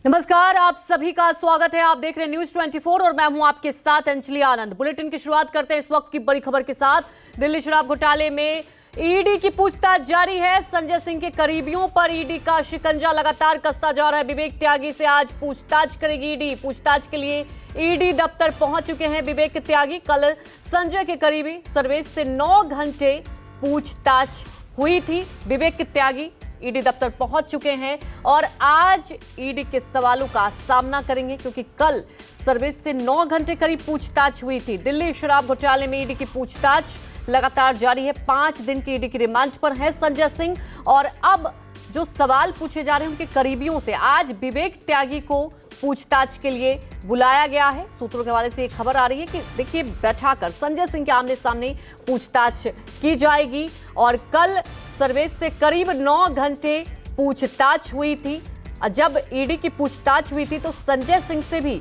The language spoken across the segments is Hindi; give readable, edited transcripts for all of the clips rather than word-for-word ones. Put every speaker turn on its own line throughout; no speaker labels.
नमस्कार, आप सभी का स्वागत है। आप देख रहे हैं न्यूज 24 और मैं हूं आपके साथ अंजलि आनंद। बुलेटिन की शुरुआत करते हैं इस वक्त की बड़ी खबर के साथ। दिल्ली शराब घोटाले में ईडी की पूछताछ जारी है। संजय सिंह के करीबियों पर ईडी का शिकंजा लगातार कसता जा रहा है। विवेक त्यागी से आज पूछताछ करेगी ईडी। पूछताछ के लिए ईडी दफ्तर पहुंच चुके हैं विवेक त्यागी। कल संजय के करीबी सर्वेश से 9 घंटे पूछताछ हुई थी। विवेक त्यागी ईडी दफ्तर पहुंच चुके हैं और आज ईडी के सवालों का सामना करेंगे, क्योंकि कल सर्विस से 9 घंटे करीब पूछताछ हुई थी। दिल्ली शराब घोटाले में ईडी की पूछताछ लगातार जारी है। 5 दिन की ईडी की रिमांड पर है संजय सिंह और अब जो सवाल पूछे जा रहे हैं उनके करीबियों से, आज विवेक त्यागी को पूछताछ के लिए बुलाया गया है। सूत्रों के हवाले से एक खबर आ रही है कि देखिए, बैठाकर संजय सिंह के आमने सामने पूछताछ की जाएगी और कल सर्वेश से करीब 9 घंटे पूछताछ हुई थी। जब ईडी की पूछताछ हुई थी तो संजय सिंह से भी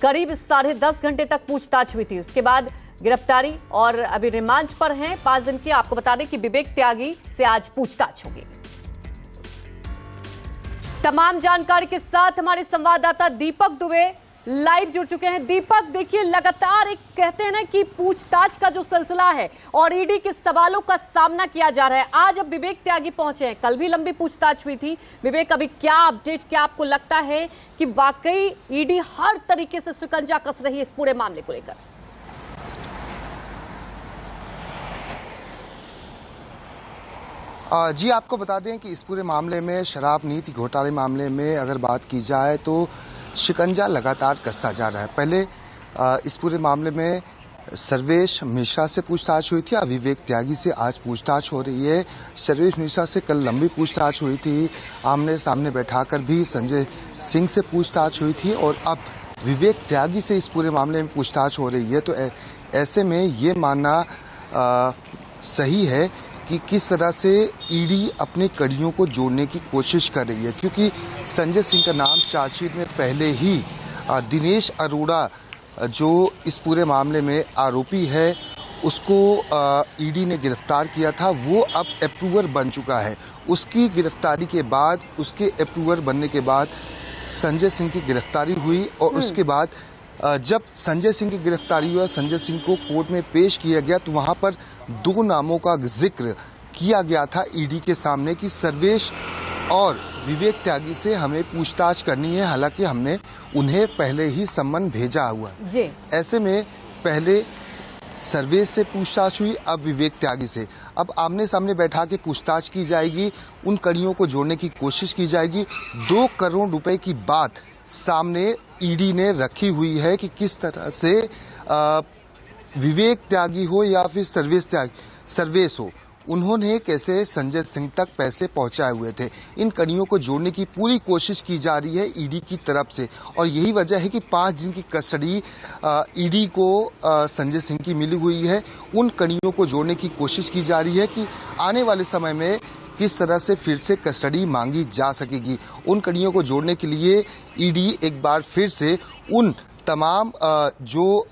करीब 10.5 घंटे तक पूछताछ हुई थी। उसके बाद गिरफ्तारी और अभी रिमांड पर हैं 5 दिन की। आपको बता दें कि विवेक त्यागी से आज पूछताछ होगी। तमाम जानकारी के साथ हमारे संवाददाता दीपक दुबे लाइव जुड़ चुके हैं। दीपक, देखिए, लगातार एक कहते हैं ना कि पूछताछ का जो सिलसिला है और ईडी के सवालों का सामना किया जा रहा है। आज अब विवेक त्यागी पहुंचे हैं, कल भी लंबी पूछताछ हुई थी। विवेक, अभी क्या अपडेट, क्या आपको लगता है कि वाकई ईडी हर तरीके से शिकंजा कस रही है इस पूरे मामले को लेकर?
जी, आपको बता दें कि इस पूरे मामले में, शराब नीति घोटाले मामले में अगर बात की जाए तो शिकंजा लगातार कसता जा रहा है। पहले इस पूरे मामले में सर्वेश मिश्रा से पूछताछ हुई थी, अब विवेक त्यागी से आज पूछताछ हो रही है। सर्वेश मिश्रा से कल लंबी पूछताछ हुई थी, आमने सामने बैठाकर भी संजय सिंह से पूछताछ हुई थी और अब विवेक त्यागी से इस पूरे मामले में पूछताछ हो रही है। तो ऐसे में ये मानना सही है कि किस तरह से ईडी अपने कड़ियों को जोड़ने की कोशिश कर रही है, क्योंकि संजय सिंह का नाम चार्जशीट में पहले ही दिनेश अरोड़ा जो इस पूरे मामले में आरोपी है उसको ईडी ने गिरफ्तार किया था। वो अब अप्रूवर बन चुका है। उसकी गिरफ्तारी के बाद, उसके अप्रूवर बनने के बाद संजय सिंह की गिरफ्तारी हुई और उसके बाद जब संजय सिंह की गिरफ्तारी हुआ, संजय सिंह को कोर्ट में पेश किया गया तो वहां पर 2 नामों का जिक्र किया गया था ईडी के सामने कि सर्वेश और विवेक त्यागी से हमें पूछताछ करनी है। हालांकि हमने उन्हें पहले ही सम्मन भेजा हुआ है। ऐसे में पहले सर्वेश से पूछताछ हुई, अब विवेक त्यागी से। अब आमने सामने बैठा के पूछताछ की जाएगी, उन कड़ियों को जोड़ने की कोशिश की जाएगी। 2 करोड़ रुपए की बात सामने ईडी ने रखी हुई है कि किस तरह से विवेक त्यागी हो या फिर सर्वेश हो, उन्होंने कैसे संजय सिंह तक पैसे पहुंचाए हुए थे। इन कड़ियों को जोड़ने की पूरी कोशिश की जा रही है ईडी की तरफ से और यही वजह है कि 5 दिन की कस्टडी ईडी को संजय सिंह की मिली हुई है। उन कड़ियों को जोड़ने की कोशिश की जा रही है कि आने वाले समय में किस तरह से फिर से कस्टडी मांगी जा सकेगी। उन कड़ियों को जोड़ने के लिए ईडी एक बार फिर से उन तमाम जो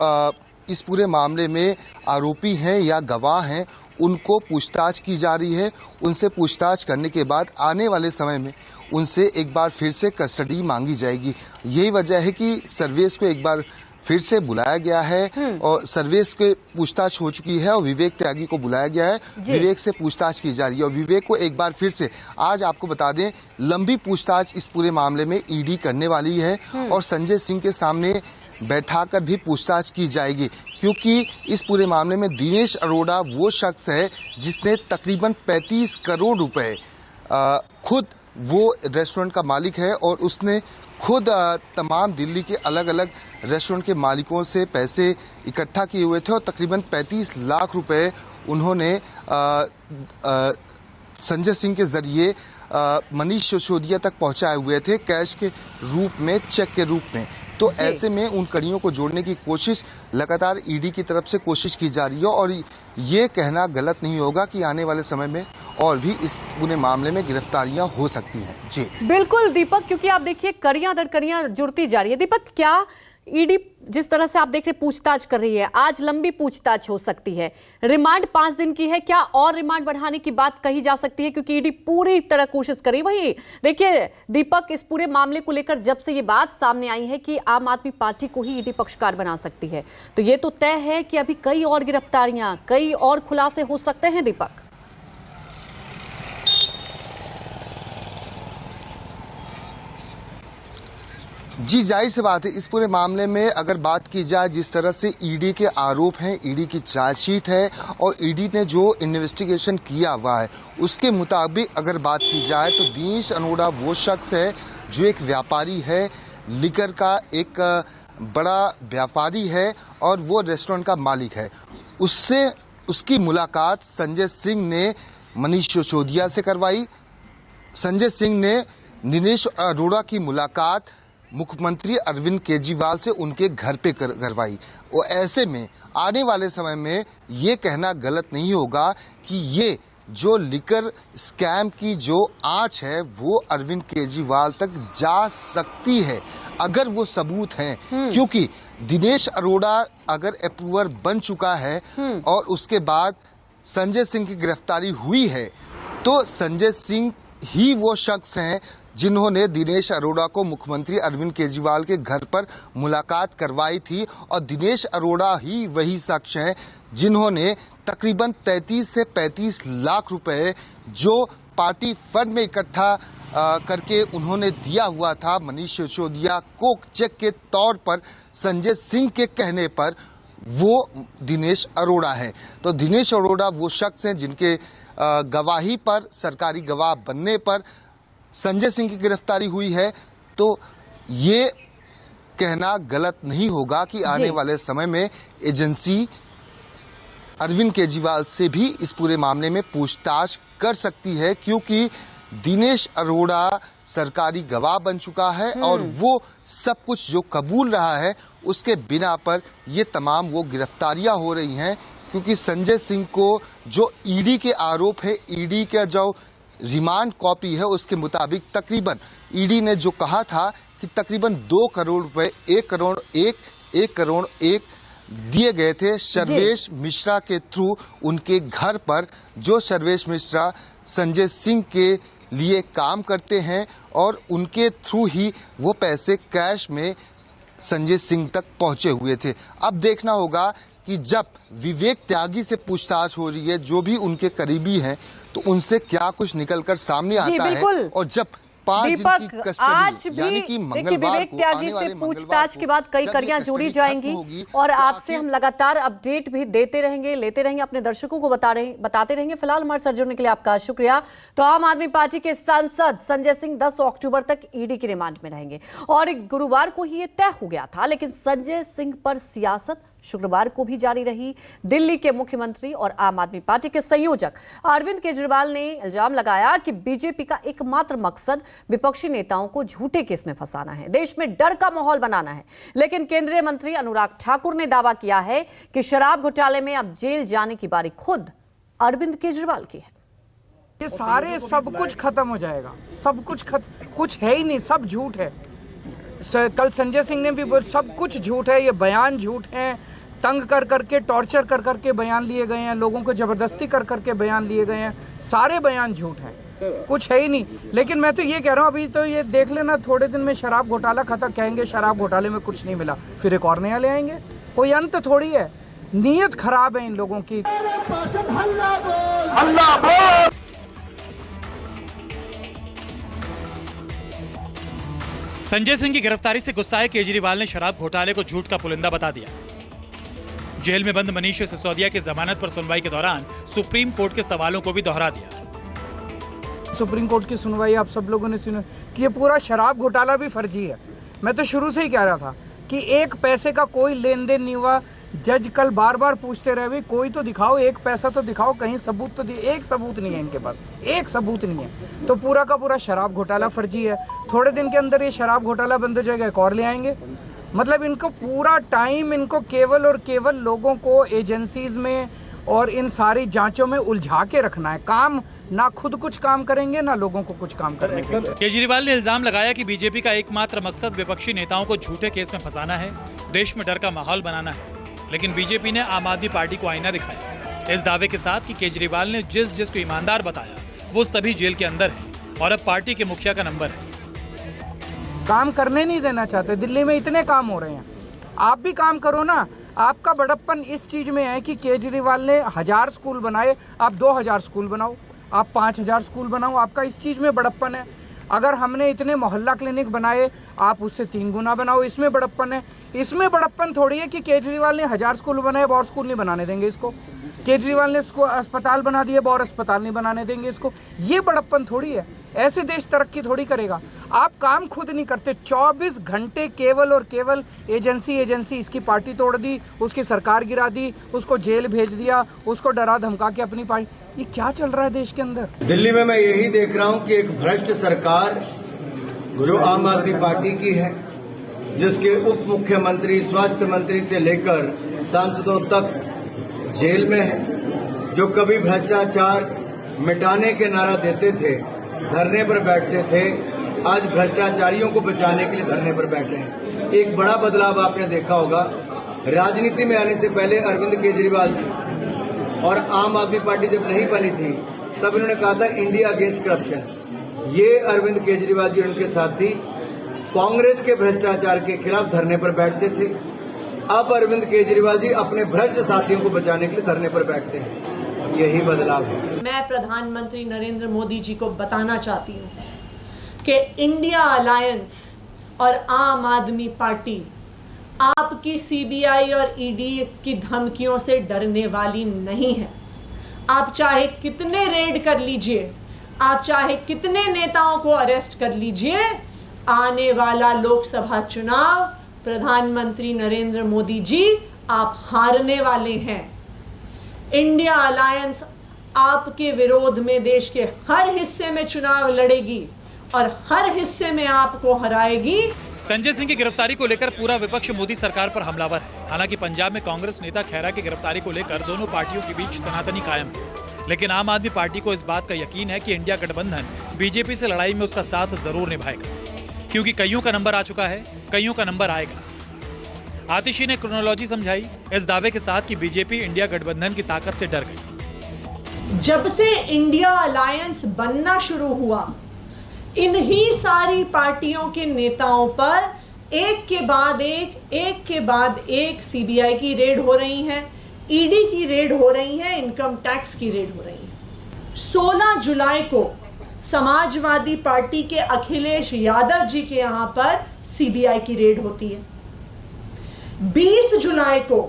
इस पूरे मामले में आरोपी हैं या गवाह हैं उनको पूछताछ की जा रही है। उनसे पूछताछ करने के बाद आने वाले समय में उनसे एक बार फिर से कस्टडी मांगी जाएगी। यही वजह है कि सर्वेश को एक बार फिर से बुलाया गया है और सर्वेश के पूछताछ हो चुकी है और विवेक त्यागी को बुलाया गया है। विवेक से पूछताछ की जा रही है और विवेक को एक बार फिर से, आज आपको बता दें, लंबी पूछताछ इस पूरे मामले में ईडी करने वाली है और संजय सिंह के सामने बैठाकर भी पूछताछ की जाएगी, क्योंकि इस पूरे मामले में दिनेश अरोड़ा वो शख्स है जिसने तकरीबन 35 करोड़ रुपए, खुद वो रेस्टोरेंट का मालिक है और उसने खुद तमाम दिल्ली के अलग अलग रेस्टोरेंट के मालिकों से पैसे इकट्ठा किए हुए थे और तकरीबन 35 लाख रुपए उन्होंने संजय सिंह के जरिए मनीष सिसोदिया तक पहुंचाए हुए थे, कैश के रूप में, चेक के रूप में। तो ऐसे में उन कड़ियों को जोड़ने की कोशिश लगातार ईडी की तरफ से कोशिश की जा रही है और ये कहना गलत नहीं होगा कि आने वाले समय में और भी इस पूरे मामले में गिरफ्तारियां हो सकती हैं। जी
बिल्कुल दीपक, क्योंकि आप देखिए कड़ियां दर कड़ियां जुड़ती जा रही है। दीपक, क्या ईडी जिस तरह से आप देख रहे पूछताछ कर रही है, आज लंबी पूछताछ हो सकती है, रिमांड 5 दिन की है, क्या और रिमांड बढ़ाने की बात कही जा सकती है? क्योंकि ईडी पूरी तरह कोशिश करी। वही देखिए दीपक, इस पूरे मामले को लेकर जब से ये बात सामने आई है कि आम आदमी पार्टी को ही ईडी पक्षकार बना सकती है, तो ये तो तय है कि अभी कई और गिरफ्तारियां, कई और खुलासे हो सकते हैं। दीपक
जी, जाहिर सी बात है, इस पूरे मामले में अगर बात की जाए जिस तरह से ईडी के आरोप हैं, ईडी की चार्जशीट है और ईडी ने जो इन्वेस्टिगेशन किया हुआ है उसके मुताबिक अगर बात की जाए तो दिनेश अरोड़ा वो शख्स है जो एक व्यापारी है, लिकर का एक बड़ा व्यापारी है और वो रेस्टोरेंट का मालिक है। उससे उसकी मुलाकात संजय सिंह ने मनीष सिसोदिया से करवाई। संजय सिंह ने दिनेश अरोड़ा की मुलाकात मुख्यमंत्री अरविंद केजरीवाल से उनके घर पे करवाई। और ऐसे में आने वाले समय में ये कहना गलत नहीं होगा कि ये जो लिकर स्कैम की जो आंच है वो अरविंद केजरीवाल तक जा सकती है अगर वो सबूत हैं। क्योंकि दिनेश अरोड़ा अगर अप्रूवर बन चुका है और उसके बाद संजय सिंह की गिरफ्तारी हुई है, तो संजय सिंह ही वो शख्स हैं जिन्होंने दिनेश अरोड़ा को मुख्यमंत्री अरविंद केजरीवाल के घर पर मुलाकात करवाई थी। और दिनेश अरोड़ा ही वही शख्स हैं जिन्होंने तकरीबन 33 से 35 लाख रुपए जो पार्टी फंड में इकट्ठा करके उन्होंने दिया हुआ था मनीष सिसोदिया को चेक के तौर पर, संजय सिंह के कहने पर, वो दिनेश अरोड़ा है। तो दिनेश अरोड़ा वो शख्स हैं जिनके गवाही पर, सरकारी गवाह बनने पर संजय सिंह की गिरफ्तारी हुई है। तो ये कहना गलत नहीं होगा कि आने वाले समय में एजेंसी अरविंद केजरीवाल से भी इस पूरे मामले में पूछताछ कर सकती है, क्योंकि दिनेश अरोड़ा सरकारी गवाह बन चुका है और वो सब कुछ जो कबूल रहा है उसके बिना पर ये तमाम वो गिरफ्तारियां हो रही हैं। क्योंकि संजय सिंह को जो ईडी के आरोप है, ईडी का जो रिमांड कॉपी है उसके मुताबिक तकरीबन ईडी ने जो कहा था कि तकरीबन 2 करोड़ रुपए 1 करोड़ 1 दिए गए थे सर्वेश मिश्रा के थ्रू उनके घर पर, जो सर्वेश मिश्रा संजय सिंह के लिए काम करते हैं और उनके थ्रू ही वो पैसे कैश में संजय सिंह तक पहुंचे हुए थे। अब देखना होगा कि जब विवेक त्यागी से पूछताछ हो रही है, जो भी उनके करीबी हैं, तो उनसे क्या कुछ निकलकर सामने आता है। और जब 5 दिन की कस्टडी यानी कि मंगलवार को
त्यागी से पूछताछ के बाद कई कड़ियां जोड़ी जाएंगी और आपसे हम लगातार अपडेट भी देते रहेंगे, लेते रहेंगे, अपने दर्शकों को बताते रहेंगे। फिलहाल हमारे साथ जुड़ने के लिए आपका शुक्रिया। तो आम आदमी पार्टी के सांसद संजय सिंह 10 अक्टूबर तक ईडी की रिमांड में रहेंगे और गुरुवार को ही ये तय हो गया था, लेकिन संजय सिंह पर सियासत शुक्रवार को भी जारी रही। दिल्ली के मुख्यमंत्री और आम आदमी पार्टी के संयोजक अरविंद केजरीवाल ने इल्जाम लगाया कि बीजेपी का एकमात्र मकसद विपक्षी नेताओं को झूठे केस में फंसाना है, देश में डर का माहौल बनाना है। लेकिन केंद्रीय मंत्री अनुराग ठाकुर ने दावा किया है कि शराब घोटाले में अब जेल जाने की बारी खुद अरविंद केजरीवाल की है।
ये सारे सब कुछ खत्म हो जाएगा, सब कुछ कुछ है ही नहीं, सब झूठ है। कल संजय सिंह ने भी बोला सब कुछ झूठ है, ये बयान झूठ है, तंग कर करके टॉर्चर कर करके बयान लिए गए हैं, लोगों को जबरदस्ती कर करके बयान लिए गए हैं, सारे बयान झूठ हैं, कुछ है ही नहीं। लेकिन मैं तो ये कह रहा हूँ, अभी तो ये देख लेना, थोड़े दिन में शराब घोटाला खत्म, कहेंगे शराब घोटाले में कुछ नहीं मिला, फिर एक और नया ले आएंगे। कोई अंत थोड़ी है, नीयत खराब है इन लोगों की।
संजय सिंह की गिरफ्तारी से गुस्साए केजरीवाल ने शराब घोटाले को झूठ का पुलिंदा बता दिया। जेल में बंद मनीष सिसोदिया की जमानत पर सुनवाई के दौरान सुप्रीम कोर्ट के सवालों को भी दोहरा दिया।
सुप्रीम कोर्ट की सुनवाई आप सब लोगों ने सुना कि ये पूरा शराब घोटाला भी फर्जी है। मैं तो शुरू से ही कह रहा था कि एक पैसे का कोई लेन देन नहीं हुआ। जज कल बार बार पूछते रहे, भाई कोई तो दिखाओ, एक पैसा तो दिखाओ, कहीं सबूत तो एक सबूत नहीं है इनके पास, एक सबूत नहीं है। तो पूरा का पूरा शराब घोटाला फर्जी है। थोड़े दिन के अंदर ये शराब घोटाला बंद हो जाएगा, एक और ले आएंगे। मतलब इनको पूरा टाइम इनको केवल और केवल लोगों को एजेंसीज में और इन सारी जांचों में उलझा के रखना है। काम ना खुद कुछ काम करेंगे ना लोगों को कुछ काम करने देंगे।
केजरीवाल ने इल्जाम लगाया कि बीजेपी का एकमात्र मकसद विपक्षी नेताओं को झूठे केस में फंसाना है, देश में डर का माहौल बनाना है। लेकिन बीजेपी ने आम आदमी पार्टी को आईना दिखाया इस दावे के साथ कि केजरीवाल ने जिसको ईमानदार बताया वो सभी जेल के अंदर है और अब पार्टी के मुखिया का नंबर है।
काम करने नहीं देना चाहते। दिल्ली में इतने काम हो रहे हैं, आप भी काम करो ना। आपका बड़प्पन इस चीज में है कि केजरीवाल ने 1000 स्कूल बनाए, आप 2000 स्कूल बनाओ, आप 5000 स्कूल बनाओ। आपका इस चीज में बड़प्पन है। अगर हमने इतने मोहल्ला क्लिनिक बनाए, आप उससे 3 गुना बनाओ, इसमें बड़प्पन है। इसमें बड़प्पन थोड़ी है कि केजरीवाल ने 1000 स्कूल बनाए, अब और स्कूल नहीं बनाने देंगे इसको। केजरीवाल ने इसको अस्पताल बना दिए, अब और अस्पताल नहीं बनाने देंगे इसको। ये बड़प्पन थोड़ी है। ऐसे देश तरक्की थोड़ी करेगा। आप काम खुद नहीं करते। 24 घंटे केवल और केवल एजेंसी इसकी पार्टी तोड़ दी, उसकी सरकार गिरा दी, उसको जेल भेज दिया, उसको डरा धमका के अपनी पार्टी। ये क्या चल रहा है देश के अंदर?
दिल्ली में मैं यही देख रहा हूं कि एक भ्रष्ट सरकार जो आम आदमी पार्टी की है, जिसके उप मुख्यमंत्री, स्वास्थ्य मंत्री से लेकर सांसदों तक जेल में है, जो कभी भ्रष्टाचार मिटाने के नारा देते थे, धरने पर बैठते थे, आज भ्रष्टाचारियों को बचाने के लिए धरने पर बैठे हैं। एक बड़ा बदलाव आपने देखा होगा। राजनीति में आने से पहले अरविंद केजरीवाल जी और आम आदमी पार्टी जब नहीं बनी थी तब इन्होंने कहा था इंडिया अगेंस्ट करप्शन। ये अरविंद केजरीवाल जी उनके साथी कांग्रेस के भ्रष्टाचार के खिलाफ धरने पर बैठते थे। अब अरविंद केजरीवाल जी अपने भ्रष्ट साथियों को बचाने के लिए धरने पर बैठते हैं। यही बदलाव है।
मैं प्रधानमंत्री नरेंद्र मोदी जी को बताना चाहती हूँ कि इंडिया अलायंस और आम आदमी पार्टी आपकी सीबीआई और ईडी की धमकियों से डरने वाली नहीं है। आप चाहे कितने रेड कर लीजिए, आप चाहे कितने नेताओं को अरेस्ट कर लीजिए, आने वाला लोकसभा चुनाव प्रधानमंत्री नरेंद्र मोदी जी आप हारने वाले हैं। इंडिया अलायंस आपके विरोध में देश के हर हिस्से में चुनाव लड़ेगी और हर हिस्से में आपको हराएगी।
संजय सिंह की गिरफ्तारी को लेकर पूरा विपक्ष मोदी सरकार पर हमलावर है। हालांकि पंजाब में कांग्रेस नेता खैरा की गिरफ्तारी को लेकर दोनों पार्टियों के बीच तनातनी कायम है। लेकिन आम आदमी पार्टी को इस बात का यकीन है कि इंडिया गठबंधन बीजेपी से लड़ाई में उसका साथ जरूर निभाएगा, क्योंकि कईयों का नंबर आ चुका है, कईयों का नंबर आएगा। आतिशी ने क्रोनोलॉजी समझाई इस दावे के साथ कि बीजेपी इंडिया गठबंधन की ताकत से डर गई।
जब से इंडिया अलायंस बनना शुरू हुआ, इन्हीं सारी पार्टियों के नेताओं पर एक के बाद एक सीबीआई की रेड हो रही है, ईडी की रेड हो रही है, इनकम टैक्स की रेड हो रही है। 16 जुलाई को समाजवादी पार्टी के अखिलेश यादव जी के यहां पर सीबीआई की रेड होती है। 20 जुलाई को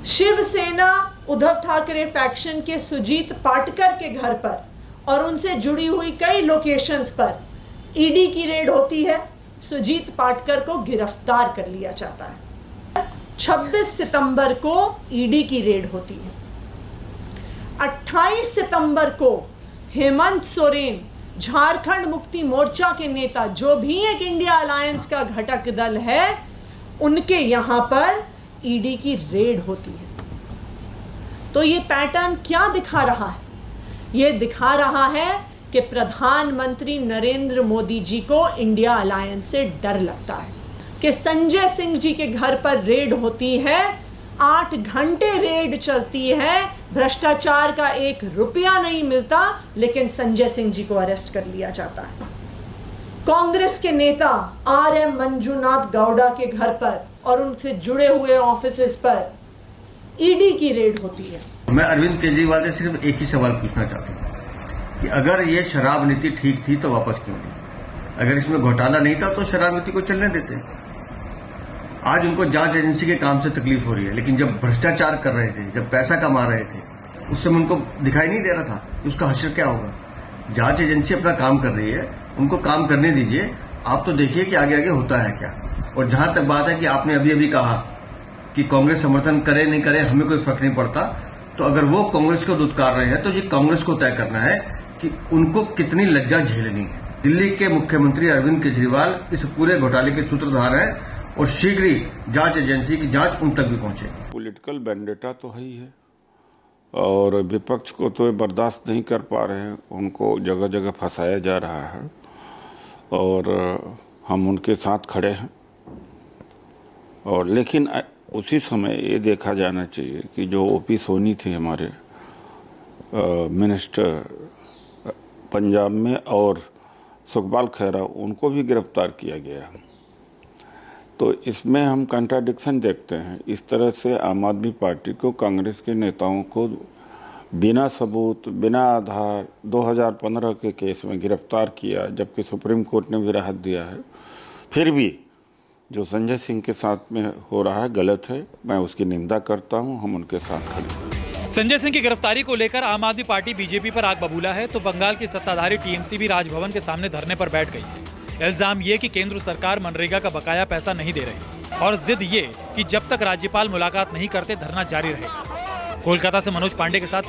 शिवसेना उद्धव ठाकरे फैक्शन के सुजीत पाटकर के घर पर और उनसे जुड़ी हुई कई लोकेशंस पर ईडी की रेड होती है। सुजीत पाटकर को गिरफ्तार कर लिया जाता है। 26 सितंबर को ईडी की रेड होती है। 28 सितंबर को हेमंत सोरेन, झारखंड मुक्ति मोर्चा के नेता, जो भी एक इंडिया अलायंस का घटक दल है, उनके यहां पर ईडी की रेड होती है। तो ये पैटर्न क्या दिखा रहा है? ये दिखा रहा है कि प्रधानमंत्री नरेंद्र मोदी जी को इंडिया अलायंस से डर लगता है। कि संजय सिंह जी के घर पर रेड होती है, 8 घंटे रेड चलती है, भ्रष्टाचार का 1 रुपया नहीं मिलता, लेकिन संजय सिंह जी को अरेस्ट कर लिया जाता है। कांग्रेस के नेता RM मंजूनाथ गौड़ा के घर पर और उनसे जुड़े हुए ऑफिसेस पर ईडी की रेड होती है।
मैं अरविंद केजरीवाल से सिर्फ एक ही सवाल पूछना चाहता हूं कि अगर ये शराब नीति ठीक थी तो वापस क्यों नहीं? अगर इसमें घोटाला नहीं था तो शराब नीति को चलने देते। आज उनको जांच एजेंसी के काम से तकलीफ हो रही है, लेकिन जब भ्रष्टाचार कर रहे थे, जब पैसा कमा रहे थे, उस समय उनको दिखाई नहीं दे रहा था कि उसका हश्र क्या होगा। जांच एजेंसी अपना काम कर रही है, उनको काम करने दीजिए। आप तो देखिए कि आगे आगे होता है क्या। और जहां तक बात है कि आपने अभी अभी कहा कि कांग्रेस समर्थन करे नहीं करे हमें कोई फर्क नहीं पड़ता, तो अगर वो कांग्रेस को दुत्कार रहे हैं तो ये कांग्रेस को तय करना है कि उनको कितनी लज्जा झेलनी है। दिल्ली के मुख्यमंत्री अरविंद केजरीवाल इस पूरे घोटाले के सूत्रधार हैं और शीघ्र ही जांच एजेंसी की जांच उन तक भी पहुंचेगी।
पॉलिटिकल वेंडेटा तो है ही है, और विपक्ष को तो बर्दाश्त नहीं कर पा रहे हैं, उनको जगह जगह फंसाया जा रहा है और हम उनके साथ खड़े हैं। और लेकिन उसी समय ये देखा जाना चाहिए कि जो ओपी सोनी थी हमारे मिनिस्टर पंजाब में और सुखपाल खैरा, उनको भी गिरफ्तार किया गया। तो इसमें हम कंट्राडिक्शन देखते हैं। इस तरह से आम आदमी पार्टी को, कांग्रेस के नेताओं को बिना सबूत, बिना आधार 2015 के केस में गिरफ्तार किया, जबकि सुप्रीम कोर्ट ने भी राहत दिया है। फिर भी जो संजय सिंह के साथ में हो रहा है गलत है, मैं उसकी निंदा करता हूं, हम उनके साथ खड़े हैं।
संजय सिंह की गिरफ्तारी को लेकर आम आदमी पार्टी बीजेपी पर आग बबूला है तो बंगाल की सत्ताधारी टीएमसी भी राजभवन के सामने धरने पर बैठ गई है। इल्जाम ये कि केंद्र सरकार मनरेगा का बकाया पैसा नहीं दे रही और जिद ये कि जब तक राज्यपाल मुलाकात नहीं करते धरना जारी रहेगा। कोलकाता से मनोज पांडे के साथ